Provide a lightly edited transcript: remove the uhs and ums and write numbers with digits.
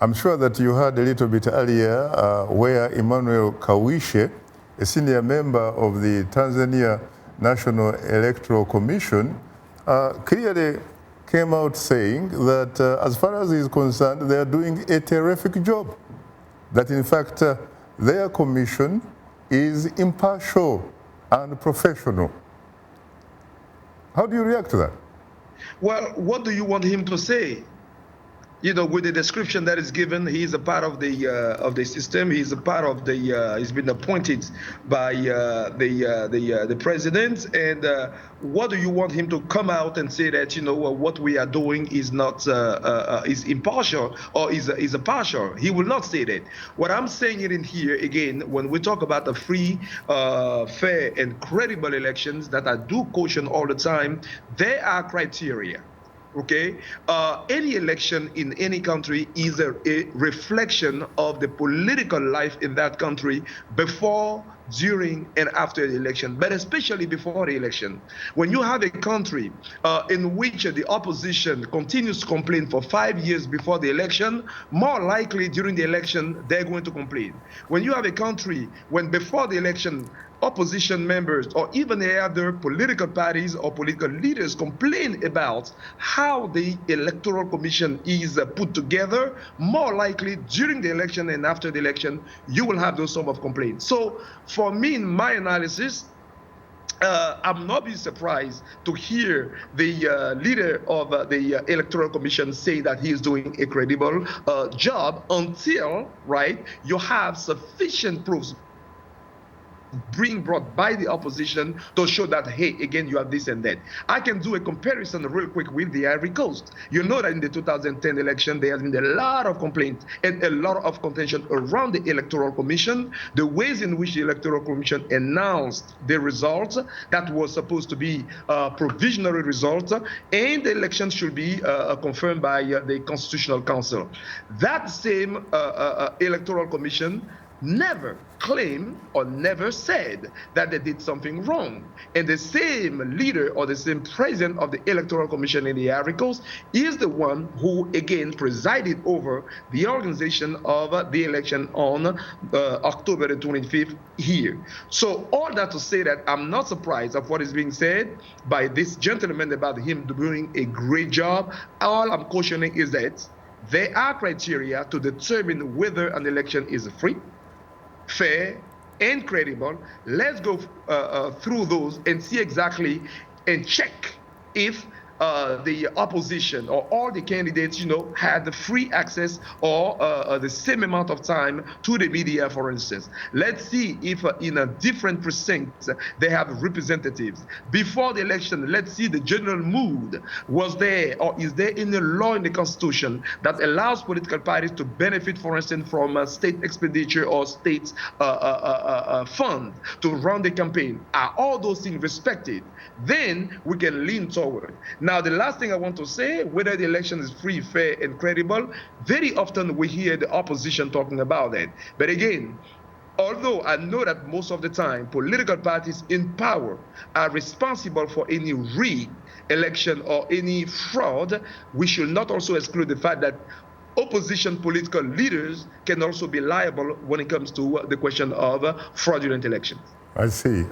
I'm sure that you heard a little bit earlier where Emmanuel Kawishe, a senior member of the Tanzania National Electoral Commission, clearly came out saying that as far as he is concerned, they are doing a terrific job. That in fact, their commission is impartial and professional. How do you react to that? Well, what do you want him to say? You know, with the description that is given, he is a part of the system. He's a part of the. He's been appointed by the president. And what do you want him to come out and say that what we are doing is not is impartial or is a partial? He will not say that. What I'm saying it in here again, when we talk about the free, fair, and credible elections that I do caution all the time, there are criteria. Okay, any election in any country is a reflection of the political life in that country before, during, and after the election, but especially before the election. When you have a country in which the opposition continues to complain for 5 years before the election, more likely during the election, they're going to complain. When you have a country when before the election, opposition members or even the other political parties or political leaders complain about how the electoral commission is put together, more likely during the election and after the election, you will have those sort of complaints. So for me, in my analysis, I'm not be surprised to hear the leader of the Electoral Commission say that he is doing a credible job until, right, you have sufficient proofs being brought by the opposition to show that, hey, again, you have this and that. I can do a comparison real quick with the Ivory Coast. You know that in the 2010 election, there has been a lot of complaints and a lot of contention around the Electoral Commission, the ways in which the Electoral Commission announced the results that was supposed to be provisional results, and the election should be confirmed by the Constitutional Council. That same Electoral Commission never claimed or never said that they did something wrong. And the same leader or the same president of the Electoral Commission in the Ivory Coast is the one who, again, presided over the organization of the election on October the 25th here. So all that to say that I'm not surprised of what is being said by this gentleman about him doing a great job. All I'm cautioning is that there are criteria to determine whether an election is free, fair, and credible. Let's go through those and see exactly and check if the opposition or all the candidates, had the free access or the same amount of time to the media, for instance. Let's see if in a different precincts they have representatives. Before the election, let's see the general mood. Was there or is there any law in the Constitution that allows political parties to benefit, for instance, from state expenditure or state fund to run the campaign? Are all those things respected? Then we can lean toward. Now, the last thing I want to say, whether the election is free, fair, and credible, very often we hear the opposition talking about it. But again, although I know that most of the time political parties in power are responsible for any rigged election or any fraud, we should not also exclude the fact that opposition political leaders can also be liable when it comes to the question of fraudulent elections. I see.